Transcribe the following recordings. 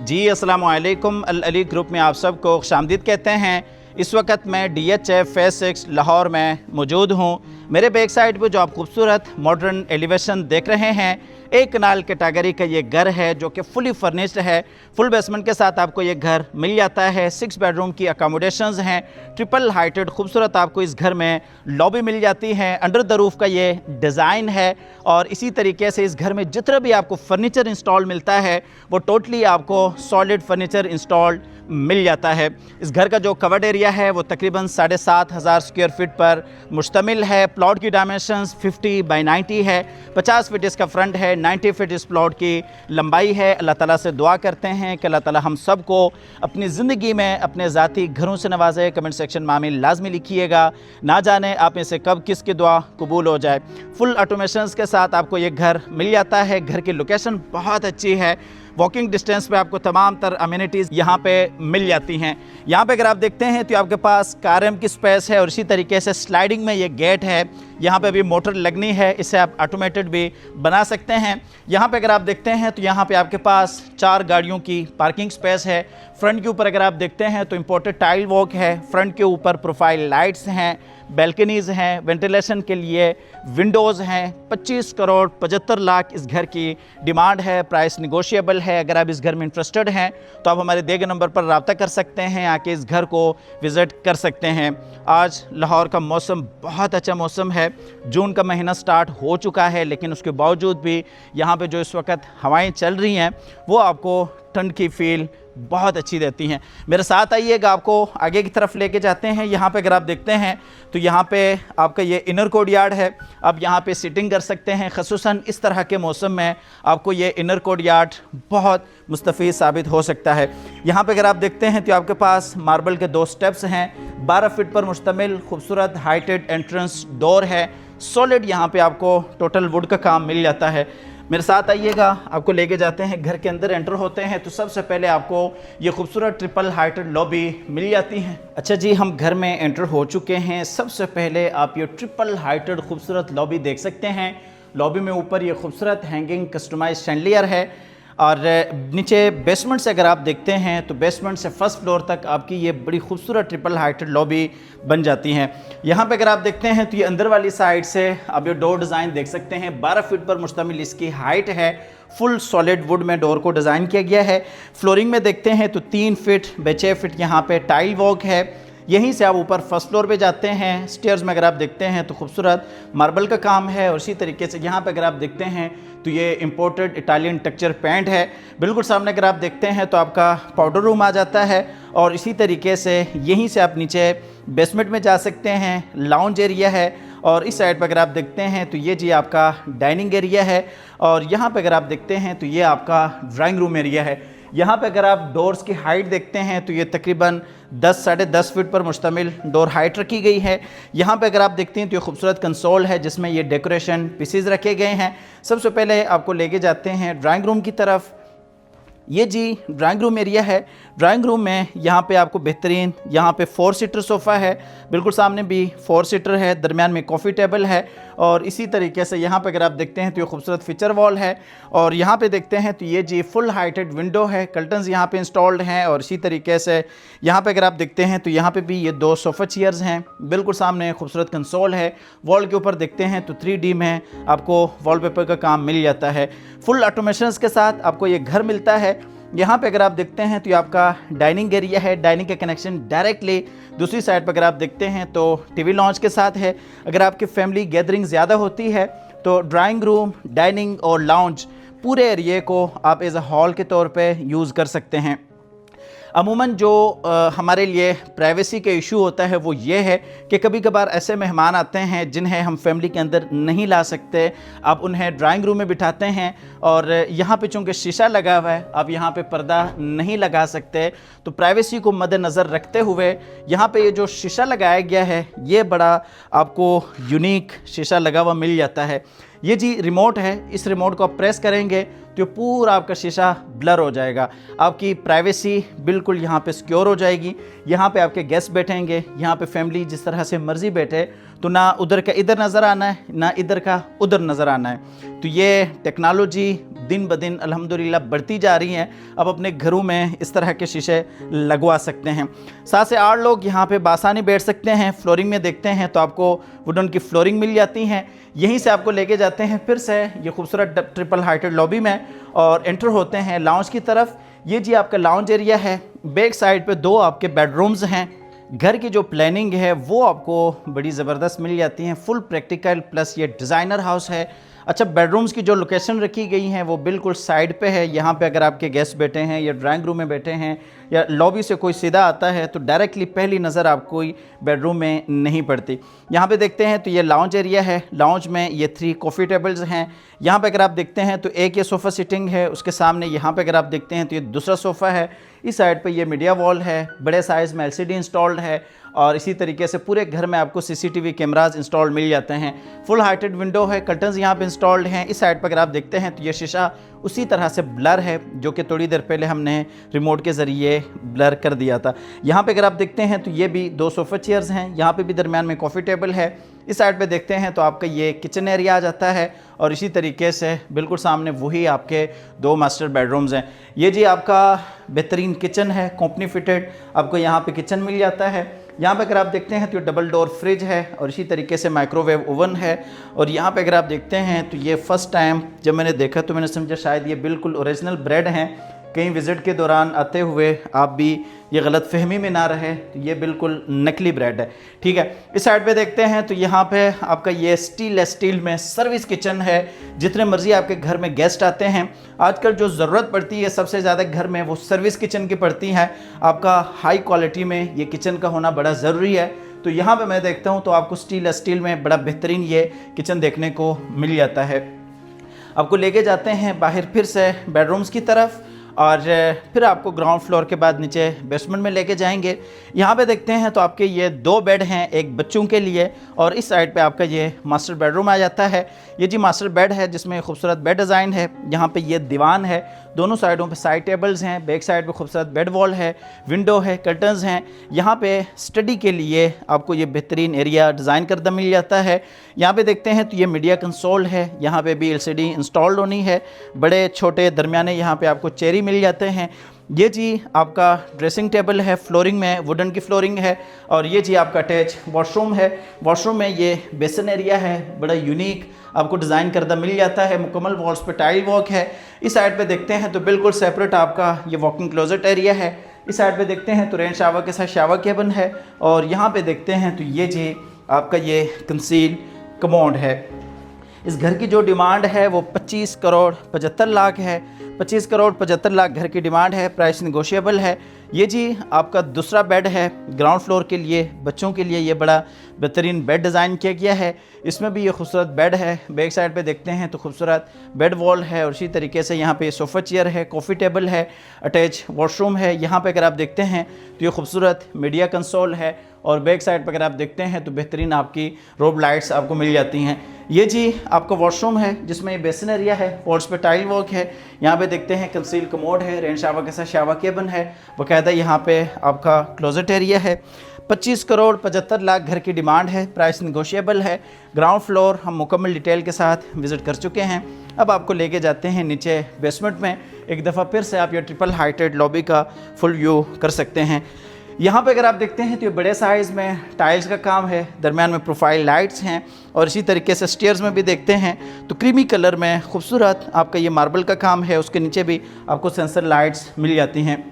जी अस्सलाम वालेकुम। अल अली ग्रुप में आप सबको खुशामदीद कहते हैं। इस वक्त मैं DHF फेज़ 6 लाहौर में मौजूद हूँ। मेरे बैक साइड पर जो आप खूबसूरत मॉडर्न एलिवेशन देख रहे हैं, एक कनाल कैटेगरी का ये घर है जो कि फुली फर्निश्ड है। फुल बेसमेंट के साथ आपको ये घर मिल जाता है। 6 बेडरूम की अकोमोडेशंस हैं। ट्रिपल हाइटेड खूबसूरत आपको इस घर में लॉबी मिल जाती है। अंडर द रूफ का ये डिज़ाइन है और इसी तरीके से इस घर में जितना भी आपको फर्नीचर इंस्टॉल मिलता है वो टोटली आपको सॉलिड फर्नीचर इंस्टॉल्ड मिल जाता है। इस घर का जो कवर्ड एरिया है वो तकरीबन 7,500 स्क्वायर फीट पर मुश्तमिल है। प्लॉट की डायमेंशंस 50 बाई 90 है। 50 फीट इसका फ्रंट है, 90 फीट इस प्लॉट की लंबाई है। अल्लाह ताला से दुआ करते हैं कि अल्लाह ताला हम सब को अपनी ज़िंदगी में अपने ज़ाती घरों से नवाजे। कमेंट सेक्शन में आमीन लाजमी लिखिएगा। ना जाने आप में से कब किसकी दुआ कबूल हो जाए। फुल ऑटोमेशंस के साथ आपको ये घर मिल जाता है। घर की लोकेशन बहुत अच्छी है। वॉकिंग डिस्टेंस पे आपको तमाम तर अम्यूनिटीज़ यहाँ पे मिल जाती हैं। यहाँ पे अगर आप देखते हैं तो आपके पास कारएम की स्पेस है और इसी तरीके से स्लाइडिंग में ये गेट है। यहाँ पे भी मोटर लगनी है, इसे आप ऑटोमेटेड भी बना सकते हैं। यहाँ पे अगर आप देखते हैं तो यहाँ पे आपके पास 4 गाड़ियों की पार्किंग स्पेस है। फ्रंट के ऊपर अगर आप देखते हैं तो इम्पोर्टेड टाइल वॉक है। फ्रंट के ऊपर प्रोफाइल लाइट्स हैं, बैल्कनीज़ हैं, वेंटिलेशन के लिए विंडोज़ हैं। 25 करोड़ 75 लाख इस घर की डिमांड है। प्राइस निगोशिएबल है। अगर आप इस घर में इंटरेस्टेड हैं तो आप हमारे दिए गए नंबर पर रब्ता कर सकते हैं, आके इस घर को विज़िट कर सकते हैं। आज लाहौर का मौसम बहुत अच्छा मौसम है। जून का महीना स्टार्ट हो चुका है, लेकिन उसके बावजूद भी यहाँ पे जो इस वक्त हवाएं चल रही हैं वो आपको ठंड की फील बहुत अच्छी देती हैं। मेरे साथ आइएगा, आपको आगे की तरफ लेके जाते हैं। यहाँ पे अगर आप देखते हैं तो यहाँ पे आपका ये इनर कोर्टयार्ड है। आप यहाँ पे सिटिंग कर सकते हैं। ख़ुसूसन इस तरह के मौसम में आपको ये इनर कोर्टयार्ड बहुत मुस्तफ़ीद साबित हो सकता है। यहाँ पे अगर आप देखते हैं तो आपके पास मार्बल के 2 स्टेप्स हैं। 12 फीट पर मुश्तमिल खूबसूरत हाइटेड एंट्रेंस डोर है। सॉलिड यहाँ पे आपको टोटल वुड का काम मिल जाता है। मेरे साथ आइएगा, आपको लेके जाते हैं। घर के अंदर एंटर होते हैं तो सबसे पहले आपको ये खूबसूरत ट्रिपल हाइटेड लॉबी मिल जाती है। अच्छा जी, हम घर में एंटर हो चुके हैं। सबसे पहले आप ये ट्रिपल हाइटेड खूबसूरत लॉबी देख सकते हैं। लॉबी में ऊपर ये खूबसूरत हैंगिंग कस्टमाइज शैंडलियर है और नीचे बेसमेंट से अगर आप देखते हैं तो बेसमेंट से फर्स्ट फ्लोर तक आपकी ये बड़ी खूबसूरत ट्रिपल हाइटेड लॉबी बन जाती है। यहाँ पे अगर आप देखते हैं तो ये अंदर वाली साइड से आप ये डोर डिज़ाइन देख सकते हैं। 12 फीट पर मुश्तमिल इसकी हाइट है। फुल सॉलिड वुड में डोर को डिज़ाइन किया गया है। फ्लोरिंग में देखते हैं तो 3 फीट बाई 6 फीट यहाँ पे टाइल वॉक है। यहीं से आप ऊपर फर्स्ट फ्लोर पे जाते हैं। स्टेयर्स में अगर आप देखते हैं तो खूबसूरत मार्बल का काम है और इसी तरीके से यहाँ पे अगर आप देखते हैं तो ये इंपोर्टेड इटालियन टेक्सचर पेंट है। बिल्कुल सामने अगर आप देखते हैं तो आपका पाउडर रूम आ जाता है और इसी तरीके से यहीं से आप नीचे बेसमेंट में जा सकते हैं। लाउंज एरिया है और इस साइड पर अगर आप देखते हैं तो ये जी आपका डाइनिंग एरिया है और यहाँ पर अगर आप देखते हैं तो ये आपका ड्राइंग रूम एरिया है। यहाँ पे अगर आप डोर्स की हाइट देखते हैं तो ये तकरीबन 10 साढ़े 10 फीट पर मुश्तमिल डोर हाइट रखी गई है। यहाँ पे अगर आप देखते हैं तो ये खूबसूरत कंसोल है जिसमें ये डेकोरेशन पीसेस रखे गए हैं। सबसे पहले आपको लेके जाते हैं ड्राइंग रूम की तरफ। ये जी ड्राइंग रूम एरिया है। ड्राइंग रूम में यहाँ पे आपको बेहतरीन यहाँ पे 4 सीटर सोफ़ा है। बिल्कुल सामने भी 4 सीटर है। दरमियान में कॉफ़ी टेबल है और इसी तरीके से यहाँ पे अगर आप देखते हैं तो ये खूबसूरत फीचर वॉल है और यहाँ पे देखते हैं तो ये जी फुल हाइटेड विंडो है। कर्टन्स यहाँ पे इंस्टॉल्ड हैं और इसी तरीके से यहाँ पे अगर आप देखते हैं तो यहाँ पे भी ये 2 सोफ़ा चेयर्स हैं। बिल्कुल सामने खूबसूरत कंसोल है। वॉल के ऊपर देखते हैं तो 3D में आपको वॉलपेपर का काम मिल जाता है। फुल ऑटोमेशंस के साथ आपको ये घर मिलता है। यहाँ पे अगर आप देखते हैं तो ये आपका डाइनिंग एरिया है। डाइनिंग का कनेक्शन डायरेक्टली दूसरी साइड पर अगर आप देखते हैं तो टीवी लॉन्च के साथ है। अगर आपकी फैमिली गैदरिंग ज़्यादा होती है तो ड्राइंग रूम, डाइनिंग और लाउंज पूरे एरिए को आप एज अ हॉल के तौर पे यूज़ कर सकते हैं। अमूमन जो हमारे लिए प्राइवेसी का इशू होता है वो ये है कि कभी कभार ऐसे मेहमान आते हैं जिन्हें हम फैमिली के अंदर नहीं ला सकते। आप उन्हें ड्राइंग रूम में बिठाते हैं और यहाँ पे चूँकि शीशा लगा हुआ है, आप यहाँ पे पर्दा नहीं लगा सकते। तो प्राइवेसी को मद्देनज़र रखते हुए यहाँ पे ये जो शीशा लगाया गया है ये बड़ा आपको यूनिक शीशा लगा हुआ मिल जाता है। ये जी रिमोट है। इस रिमोट को आप प्रेस करेंगे तो पूरा आपका शीशा ब्लर हो जाएगा। आपकी प्राइवेसी बिल्कुल यहाँ पे सिक्योर हो जाएगी। यहाँ पे आपके गेस्ट बैठेंगे, यहाँ पे फैमिली जिस तरह से मर्ज़ी बैठे तो ना उधर का इधर नज़र आना है, ना इधर का उधर नज़र आना है। तो ये टेक्नोलॉजी दिन ब दिन अल्हम्दुलिल्लाह बढ़ती जा रही है। अब अपने घरों में इस तरह के शीशे लगवा सकते हैं। 7 से 8 लोग यहाँ पे बासानी बैठ सकते हैं। फ्लोरिंग में देखते हैं तो आपको वुडन की फ्लोरिंग मिल जाती हैं। यहीं से आपको लेके जाते हैं फिर से ये खूबसूरत ट्रिपल हाइटेड लॉबी में और एंटर होते हैं लाउंज की तरफ। ये जी आपका लाउंज एरिया है। बैक साइड पे 2 आपके बेडरूम्स हैं। घर की जो प्लानिंग है वो आपको बड़ी ज़बरदस्त मिल जाती हैं। फुल प्रैक्टिकल प्लस ये डिज़ाइनर हाउस है। अच्छा, बेडरूम्स की जो लोकेशन रखी गई हैं वो बिल्कुल साइड पे है। यहाँ पे अगर आपके गेस्ट बैठे हैं या ड्राइंग रूम में बैठे हैं या लॉबी से कोई सीधा आता है तो डायरेक्टली पहली नज़र आपको बेडरूम में नहीं पड़ती। यहाँ पे देखते हैं तो ये लाउंज एरिया है। लाउंज में ये 3 कॉफ़ी टेबल्स हैं। यहाँ पे अगर आप देखते हैं तो एक ये सोफ़ा सिटिंग है, उसके सामने यहाँ पे अगर आप देखते हैं तो ये दूसरा सोफ़ा है। इस साइड पे ये मीडिया वॉल है, बड़े साइज़ में LCD इंस्टॉल्ड है और इसी तरीके से पूरे घर में आपको CCTV कैमराज इंस्टॉल्ड मिल जाते हैं। फुल हाइटेड विंडो है, कर्टन्स यहाँ पे इंस्टॉल्ड हैं। इस साइड पर अगर आप देखते हैं तो ये शीशा उसी तरह से ब्लर है जो कि थोड़ी देर पहले हमने रिमोट के ज़रिए ब्लर कर दिया था। यहाँ पे अगर आप देखते हैं तो ये भी 2 सोफ़ा चेयर्स हैं। यहाँ पे भी दरमियान में कॉफ़ी टेबल है। इस साइड पे देखते हैं तो आपका ये किचन एरिया आ जाता है और इसी तरीके से बिल्कुल सामने वही आपके 2 मास्टर बेडरूम्स हैं। ये जी आपका बेहतरीन किचन है, कंपनी फिटेड आपको यहाँ पे किचन मिल जाता है। यहाँ पे अगर आप देखते हैं तो ये डबल डोर फ्रिज है और इसी तरीके से माइक्रोवेव ओवन है। और यहाँ पे अगर आप देखते हैं तो ये फ़र्स्ट टाइम जब मैंने देखा तो मैंने समझा शायद ये बिल्कुल ओरिजिनल ब्रेड हैं। कहीं विज़िट के दौरान आते हुए आप भी ये गलत फहमी में ना रहे, तो ये बिल्कुल नकली ब्रेड है। ठीक है, इस साइड पे देखते हैं तो यहाँ पे आपका ये स्टील में सर्विस किचन है। जितने मर्जी आपके घर में गेस्ट आते हैं, आजकल जो ज़रूरत पड़ती है सबसे ज़्यादा घर में वो सर्विस किचन की पड़ती है। आपका हाई क्वालिटी में ये किचन का होना बड़ा ज़रूरी है। तो यहाँ पर मैं देखता हूँ तो आपको स्टील में बड़ा बेहतरीन ये किचन देखने को मिल जाता है। आपको लेके जाते हैं बाहर फिर से बेडरूम्स की तरफ और फिर आपको ग्राउंड फ्लोर के बाद नीचे बेसमेंट में लेके जाएंगे। यहाँ पे देखते हैं तो आपके ये 2 बेड हैं, एक बच्चों के लिए और इस साइड पे आपका ये मास्टर बेडरूम आ जाता है। ये जी मास्टर बेड है जिसमें खूबसूरत बेड डिज़ाइन है। यहाँ पे ये दीवान है, दोनों साइडों पे साइड टेबल्स हैं, बैक साइड पे खूबसूरत बेड वॉल है, विंडो है, कर्टन्स हैं। यहाँ पे स्टडी के लिए आपको ये बेहतरीन एरिया डिज़ाइन करदा मिल जाता है। यहाँ पे देखते हैं तो ये मीडिया कंसोल है, यहाँ पे भी LCD इंस्टॉल्ड होनी है। बड़े छोटे दरमियाने यहाँ पे आपको चेरी मिल जाते हैं। ये जी आपका ड्रेसिंग टेबल है, फ्लोरिंग में वुडन की फ्लोरिंग है और ये जी आपका अटैच वॉशरूम है। वॉशरूम में ये बेसन एरिया है, बड़ा यूनिक आपको डिज़ाइन करदा मिल जाता है। मुकम्मल वॉल्स पे टाइल वॉक है। इस साइड पे देखते हैं तो बिल्कुल सेपरेट आपका ये वॉकिंग क्लोजेट एरिया है। इस साइड पे देखते हैं तो रेन शावर के साथ शावर केबिन है और यहाँ पे देखते हैं तो ये जी आपका ये कंसील कमोड है। इस घर की जो डिमांड है वो 25 करोड़ 75 लाख है। 25 करोड़ 75 लाख घर की डिमांड है। प्राइस नेगोशिएबल है। ये जी आपका दूसरा बेड है ग्राउंड फ्लोर के लिए, बच्चों के लिए ये बड़ा बेहतरीन बेड डिज़ाइन किया गया है। इसमें भी ये खूबसूरत बेड है। बैक साइड पे देखते हैं तो खूबसूरत बेड वॉल है और इसी तरीके से यहाँ पे सोफ़ा चेयर है, कॉफ़ी टेबल है, अटैच वॉशरूम है। यहाँ पे अगर आप देखते हैं तो ये खूबसूरत मीडिया कंसोल है और बैक साइड पर अगर आप देखते हैं तो बेहतरीन आपकी रोब लाइट्स आपको मिल जाती हैं। ये जी आपका वॉशरूम है जिसमें ये बेसिन एरिया है, वॉल्स पे टाइल वर्क है। यहाँ पे देखते हैं कंसील कमोड है, रेन शावर के साथ शावर केबिन है, बाकायदा यहाँ पे आपका क्लोजेट एरिया है। 25 करोड़ 75 लाख घर की डिमांड है। प्राइस नेगोशिएबल है। ग्राउंड फ्लोर हम मुकम्मल डिटेल के साथ विज़िट कर चुके हैं। अब आपको लेके जाते हैं नीचे बेसमेंट में। एक दफ़ा फिर से आप ये ट्रिपल हाइटेड लॉबी का फुल व्यू कर सकते हैं। यहाँ पे अगर आप देखते हैं तो ये बड़े साइज़ में टाइल्स का काम है, दरमियान में प्रोफाइल लाइट्स हैं और इसी तरीके से स्टेयर्स में भी देखते हैं तो क्रीमी कलर में खूबसूरत आपका ये मार्बल का काम है। उसके नीचे भी आपको सेंसर लाइट्स मिल जाती हैं।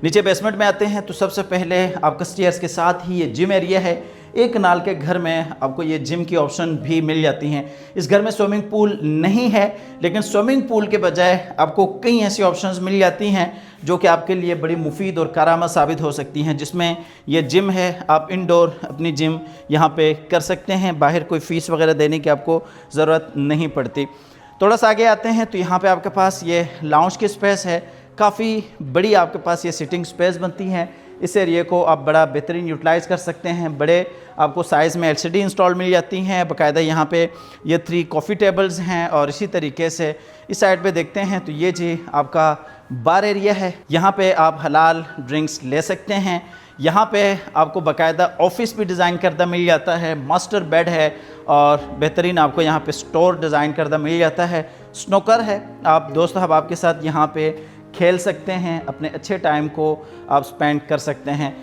नीचे बेसमेंट में आते हैं तो सबसे पहले आपका स्टेयर्स के साथ ही ये जिम एरिया है। एक कनाल के घर में आपको ये जिम की ऑप्शन भी मिल जाती हैं। इस घर में स्विमिंग पूल नहीं है, लेकिन स्विमिंग पूल के बजाय आपको कई ऐसी ऑप्शंस मिल जाती हैं जो कि आपके लिए बड़ी मुफीद और कारआमद साबित हो सकती हैं। जिसमें ये जिम है, आप इंडोर अपनी जिम यहाँ पे कर सकते हैं। बाहर कोई फ़ीस वगैरह देने की आपको ज़रूरत नहीं पड़ती। थोड़ा सा आगे आते हैं तो यहाँ पे आपके पास ये लाउंज की स्पेस है। काफ़ी बड़ी आपके पास ये सिटिंग स्पेस बनती है। इस एरिया को आप बड़ा बेहतरीन यूटिलाइज़ कर सकते हैं। बड़े आपको साइज़ में LCD इंस्टॉल मिल जाती हैं। बाकायदा यहाँ पे ये 3 कॉफ़ी टेबल्स हैं और इसी तरीके से इस साइड पे देखते हैं तो ये जी आपका बार एरिया है, यहाँ पे आप हलाल ड्रिंक्स ले सकते हैं। यहाँ पे आपको बाकायदा ऑफिस भी डिज़ाइन करदा मिल जाता है, मास्टर बेड है और बेहतरीन आपको यहाँ पे स्टोर डिज़ाइन करदा मिल जाता है। स्नोकर है, आप दोस्त अहबाब के साथ यहाँ पे खेल सकते हैं, अपने अच्छे टाइम को आप स्पेंड कर सकते हैं।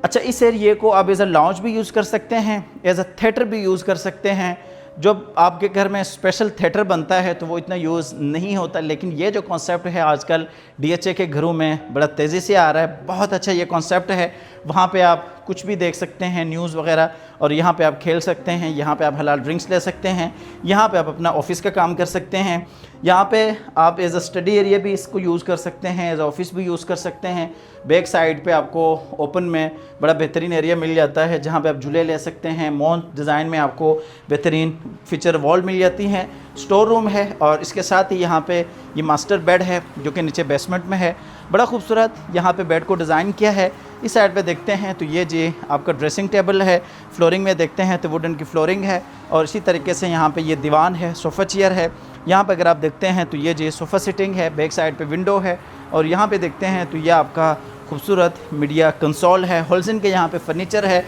अच्छा, इस एरिए को आप एज अ लॉन्ज भी यूज़ कर सकते हैं, एज अ थिएटर भी यूज़ कर सकते हैं। जब आपके घर में स्पेशल थिएटर बनता है तो वो इतना यूज़ नहीं होता, लेकिन ये जो कॉन्सेप्ट है आजकल DHA के घरों में बड़ा तेज़ी से आ रहा है, बहुत अच्छा ये कॉन्सेप्ट है। वहाँ पे आप कुछ भी देख सकते हैं, न्यूज़ वगैरह, और यहाँ पे आप खेल सकते हैं, यहाँ पे आप हलाल ड्रिंक्स ले सकते हैं, यहाँ पे आप अपना ऑफिस का काम कर सकते हैं। यहाँ पे आप एज अ स्टडी एरिया भी इसको यूज़ कर सकते हैं, एज ऑफिस भी यूज़ कर सकते हैं। बैक साइड पे आपको ओपन में बड़ा बेहतरीन एरिया मिल जाता है जहाँ पे आप झूले ले सकते हैं। मॉन डिज़ाइन में आपको बेहतरीन फीचर वॉल मिल जाती हैं। स्टोर रूम है और इसके साथ ही यहाँ पे ये मास्टर बेड है जो कि नीचे बेसमेंट में है। बड़ा खूबसूरत यहाँ पे बेड को डिज़ाइन किया है। इस साइड पे देखते हैं तो ये जी आपका ड्रेसिंग टेबल है। फ्लोरिंग में देखते हैं तो वुडन की फ्लोरिंग है और इसी तरीके से यहाँ पे ये दीवान है, सोफ़ा चेयर है। यहाँ पे अगर आप देखते हैं तो ये जी सोफ़ा सिटिंग है, बैक साइड पे विंडो है और यहाँ पे देखते हैं तो ये आपका खूबसूरत मीडिया कंसोल है। होल्सन के यहाँ पे फर्नीचर है।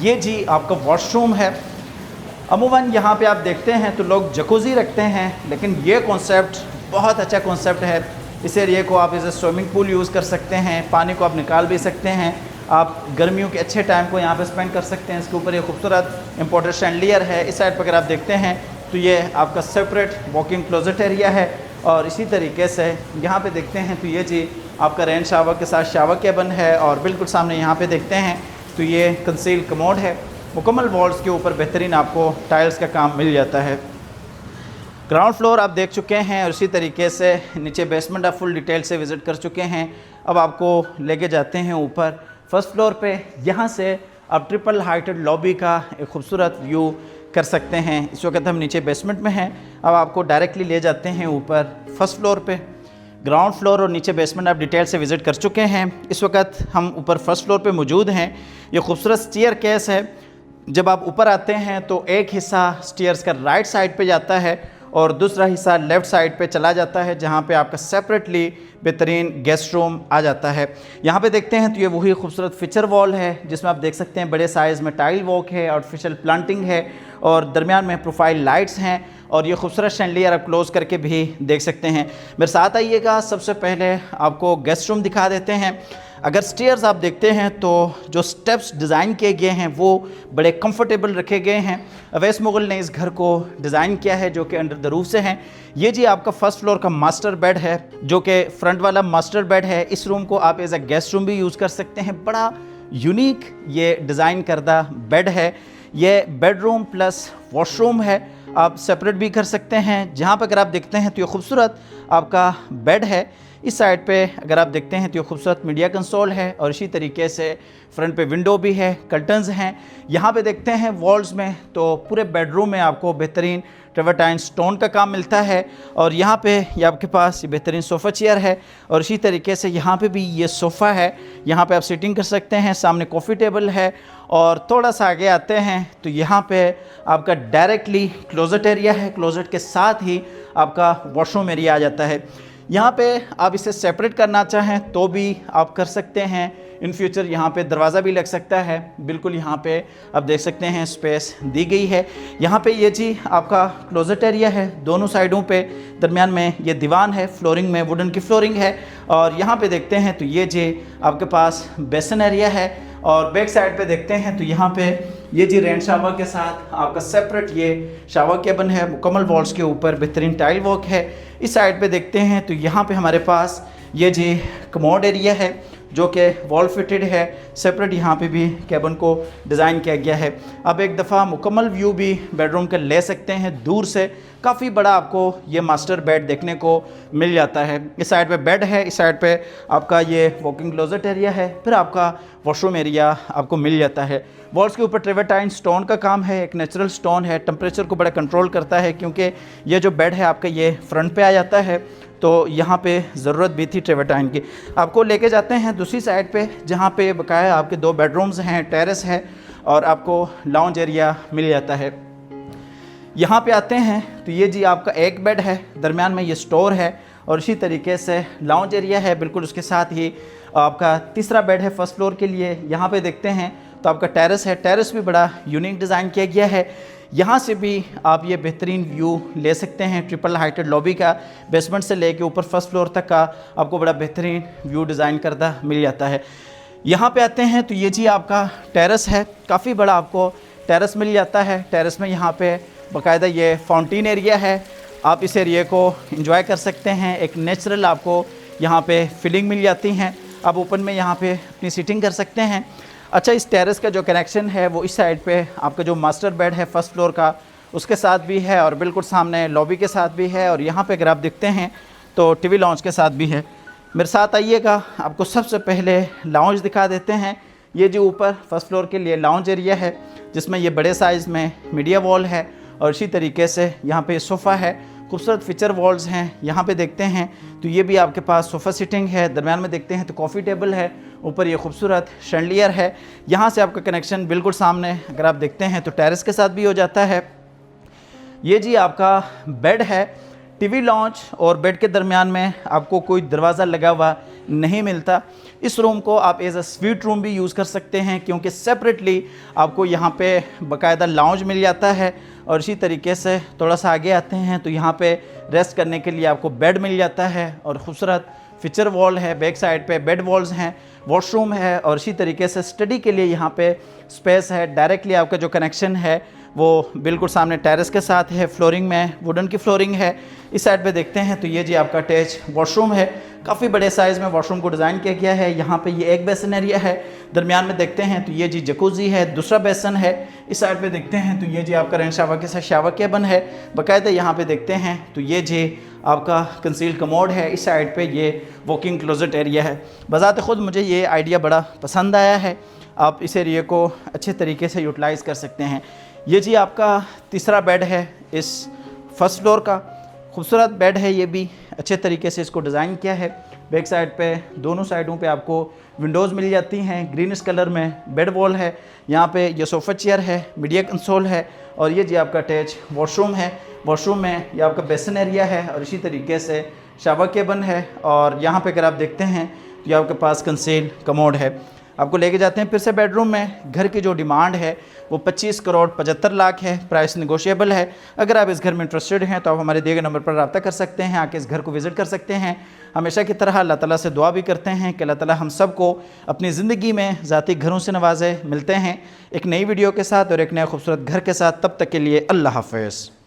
ये जी आपका वॉशरूम है। अमूमन यहाँ पे आप देखते हैं तो लोग जकूज़ी रखते हैं, लेकिन ये कॉन्सेप्ट बहुत अच्छा कॉन्सेप्ट है। इस एरिए को आप as a swimming pool use कर सकते हैं, पानी को आप निकाल भी सकते हैं। आप गर्मियों के अच्छे टाइम को यहाँ पे स्पेंड कर सकते हैं। इसके ऊपर ये खूबसूरत इम्पोर्टेड शैंडलियर है। इस साइड पर अगर आप देखते हैं तो ये आपका सेपरेट वॉकिंग क्लोजेट एरिया है और इसी तरीके से यहाँ पे देखते हैं तो ये जी आपका रेन शावर के साथ शावर केबिन है और बिल्कुल सामने यहाँ पे देखते हैं तो ये कंसील कमोड है। मुकम्मल वॉल्स के ऊपर बेहतरीन आपको टाइल्स का काम मिल जाता है। ग्राउंड फ्लोर आप देख चुके हैं और इसी तरीके से नीचे बेसमेंट आप फुल डिटेल से विज़िट कर चुके हैं। अब आपको लेके जाते हैं ऊपर फर्स्ट फ्लोर पे। यहाँ से आप ट्रिपल हाइटेड लॉबी का एक खूबसूरत व्यू कर सकते हैं। इस वक्त हम नीचे बेसमेंट में हैं। अब आपको डायरेक्टली ले जाते हैं ऊपर फर्स्ट फ्लोर पे। ग्राउंड फ्लोर और नीचे बेसमेंट आप डिटेल से विज़िट कर चुके हैं। इस वक्त हम ऊपर फर्स्ट फ्लोर पे मौजूद हैं। ये खूबसूरत स्टेयर केस है। जब आप ऊपर आते हैं तो एक हिस्सा स्टेयर्स का राइट साइड पे जाता है और दूसरा हिस्सा लेफ़्ट साइड पे चला जाता है जहाँ पे आपका सेपरेटली बेहतरीन गेस्ट रूम आ जाता है। यहाँ पे देखते हैं तो ये वही खूबसूरत फीचर वॉल है जिसमें आप देख सकते हैं बड़े साइज़ में टाइल वॉक है, आर्टिफिशियल प्लांटिंग है और दरमियान में प्रोफाइल लाइट्स हैं और ये खूबसूरत शैंडलियर आप क्लोज़ करके भी देख सकते हैं। मेरे साथ आइएगा, सबसे पहले आपको गेस्ट रूम दिखा देते हैं। अगर स्टेयर्स आप देखते हैं तो जो स्टेप्स डिज़ाइन किए गए हैं वो बड़े कंफर्टेबल रखे गए हैं। अवैस मुग़ल ने इस घर को डिज़ाइन किया है जो कि अंडर द रूफ से हैं। ये जी आपका फर्स्ट फ्लोर का मास्टर बेड है जो कि फ्रंट वाला मास्टर बेड है। इस रूम को आप एज अ गेस्ट रूम भी यूज़ कर सकते हैं। बड़ा यूनिक ये डिज़ाइन करदा बेड है। ये बेडरूम प्लस वॉशरूम है, आप सेपरेट भी कर सकते हैं। जहाँ पर अगर आप देखते हैं तो ये खूबसूरत आपका बेड है। इस साइड पे अगर आप देखते हैं तो ये खूबसूरत मीडिया कंसोल है और इसी तरीके से फ्रंट पे विंडो भी है, कर्टन्स हैं। यहाँ पे देखते हैं वॉल्स में तो पूरे बेडरूम में आपको बेहतरीन ट्रेवर्टाइन स्टोन का काम मिलता है और यहाँ पे ये आपके पास ये बेहतरीन सोफ़ा चेयर है और इसी तरीके से यहाँ पे भी ये सोफ़ा है। यहाँ पे आप सिटिंग कर सकते हैं। सामने कॉफ़ी टेबल है और थोड़ा सा आगे आते हैं तो यहाँ पे आपका डायरेक्टली क्लोजेट एरिया है। क्लोजेट के साथ ही आपका वॉशरूम एरिया आ जाता है। यहाँ पे आप इसे सेपरेट करना चाहें तो भी आप कर सकते हैं। इन फ्यूचर यहाँ पे दरवाज़ा भी लग सकता है। बिल्कुल यहाँ पे आप देख सकते हैं स्पेस दी गई है। यहाँ पे ये जी आपका क्लोजेट एरिया है। दोनों साइडों पे दरमियान में ये दीवान है। फ्लोरिंग में वुडन की फ्लोरिंग है और यहाँ पे देखते हैं तो ये जी आपके पास बेसन एरिया है और बैक साइड पे देखते हैं तो यहाँ पे ये जी रेन शावर के साथ आपका सेपरेट ये शावर केबिन है। मुकम्मल वॉल्स के ऊपर बेहतरीन टाइल वर्क है। इस साइड पे देखते हैं तो यहाँ पे हमारे पास ये जी कमोड एरिया है जो कि वॉल फिटेड है। सेपरेट यहाँ पे भी केबिन को डिज़ाइन किया गया है। अब एक दफ़ा मुकम्मल व्यू भी बेडरूम का ले सकते हैं। दूर से काफ़ी बड़ा आपको ये मास्टर बेड देखने को मिल जाता है। इस साइड पे बेड है, इस साइड पे आपका ये वॉकिंग क्लोजेट एरिया है, फिर आपका वॉशरूम एरिया आपको मिल जाता है। वॉल्स के ऊपर ट्रेवर्टाइन स्टोन का काम है। एक नेचुरल स्टोन है, टेम्परेचर को बड़ा कंट्रोल करता है क्योंकि ये जो बेड है आपका ये फ्रंट पे आ जाता है तो यहाँ पे ज़रूरत भी थी ट्रेवर्टाइन की। आपको लेके जाते हैं दूसरी साइड पे जहाँ पे बकाया आपके 2 बेडरूम्स हैं, टेरेस है और आपको लाउंज एरिया मिल जाता है। यहाँ पे आते हैं तो ये जी आपका एक बेड है, दरमियान में ये स्टोर है और इसी तरीके से लाउंज एरिया है बिल्कुल उसके साथ ही। आपका तीसरा बेड है फर्स्ट फ्लोर के लिए। यहाँ पे देखते हैं तो आपका टेरेस है, टेरेस भी बड़ा यूनिक डिज़ाइन किया गया है। यहाँ से भी आप ये बेहतरीन व्यू ले सकते हैं ट्रिपल हाइटेड लॉबी का, बेसमेंट से लेके ऊपर फर्स्ट फ्लोर तक का आपको बड़ा बेहतरीन व्यू डिज़ाइन करदा मिल जाता है। यहाँ पे आते हैं तो ये जी आपका टेरेस है, काफ़ी बड़ा आपको टेरेस मिल जाता है। टेरेस में यहाँ पे बाकायदा ये फाउंटेन एरिया है, आप इस एरिया को एंजॉय कर सकते हैं। एक नेचुरल आपको यहाँ पे फीलिंग मिल जाती हैं। आप ओपन में यहाँ पे अपनी सीटिंग कर सकते हैं। अच्छा, इस टेरेस का जो कनेक्शन है वो इस साइड पे आपका जो मास्टर बेड है फर्स्ट फ्लोर का उसके साथ भी है और बिल्कुल सामने लॉबी के साथ भी है, और यहाँ पे अगर आप देखते हैं तो टीवी लॉन्च के साथ भी है। मेरे साथ आइएगा, आपको सबसे पहले लाउंज दिखा देते हैं। ये जो ऊपर फर्स्ट फ्लोर के लिए लाउंज एरिया है जिसमें ये बड़े साइज़ में मीडिया वॉल है, और इसी तरीके से यहाँ पे सोफ़ा है, खूबसूरत फीचर वॉल्स हैं। यहाँ पे देखते हैं तो ये भी आपके पास सोफ़ा सीटिंग है। दरम्यान में देखते हैं तो कॉफ़ी टेबल है, ऊपर ये खूबसूरत शैंडलियर है। यहाँ से आपका कनेक्शन बिल्कुल सामने अगर आप देखते हैं तो टेरेस के साथ भी हो जाता है। ये जी आपका बेड है, टीवी लॉन्च और बेड के दरमियान में आपको कोई दरवाज़ा लगा हुआ नहीं मिलता। इस रूम को आप एज अ स्वीट रूम भी यूज़ कर सकते हैं, क्योंकि सेपरेटली आपको यहाँ पे बाकायदा लाउंज मिल जाता है। और इसी तरीके से थोड़ा सा आगे आते हैं तो यहाँ पे रेस्ट करने के लिए आपको बेड मिल जाता है, और ख़ूबसूरत फीचर वॉल है। बैक साइड पे बेड वॉल्स हैं, वॉशरूम है, और इसी तरीके से स्टडी के लिए यहाँ पे स्पेस है। डायरेक्टली आपका जो कनेक्शन है वो बिल्कुल सामने टेरेस के साथ है। फ्लोरिंग में वुडन की फ्लोरिंग है। इस साइड पे देखते हैं तो ये जी आपका अटैच वॉशरूम है, काफ़ी बड़े साइज़ में वॉशरूम को डिज़ाइन किया गया है। यहाँ पे ये एक बेसन एरिया है। दरमियान में देखते हैं तो ये जी जकूज़ी है, दूसरा बेसन है। इस साइड पे देखते हैं तो ये जी आपका रेन शावर के साथ शावर केबिन है। बाकायदा यहाँ पे देखते हैं तो ये जी आपका कंसील्ड कमोड है। इस साइड पे ये वॉकिंग क्लोजेट एरिया है। बज़ात ख़ुद मुझे ये आइडिया बड़ा पसंद आया है, आप इस एरिया को अच्छे तरीके से यूटिलाइज़ कर सकते हैं। ये जी आपका तीसरा बेड है इस फर्स्ट फ्लोर का, खूबसूरत बेड है। ये भी अच्छे तरीके से इसको डिज़ाइन किया है। बैक साइड पे दोनों साइडों पे आपको विंडोज़ मिल जाती हैं, ग्रीनिश कलर में बेड वॉल है। यहाँ पे ये सोफ़ा चेयर है, मीडिया कंसोल है, और ये जी आपका अटैच वॉशरूम है। वॉशरूम में ये आपका बेसन एरिया है, और इसी तरीके से शावर केबिन है। और यहाँ पे अगर आप देखते हैं तो ये आपके पास कंसील कमोड है। आपको लेके जाते हैं फिर से बेडरूम में। घर की जो डिमांड है वो 25 करोड़ 75 लाख है, प्राइस नेगोशिएबल है। अगर आप इस घर में इंटरेस्टेड हैं तो आप हमारे दिए गए नंबर पर रब्ता कर सकते हैं, आके इस घर को विज़िट कर सकते हैं। हमेशा की तरह अल्लाह ताला से दुआ भी करते हैं कि अल्लाह ताला हम सब को अपनी ज़िंदगी में ज़ाती घरों से नवाजे। मिलते हैं एक नई वीडियो के साथ और एक नए खूबसूरत घर के साथ। तब तक के लिए अल्लाह हाफ़िज़।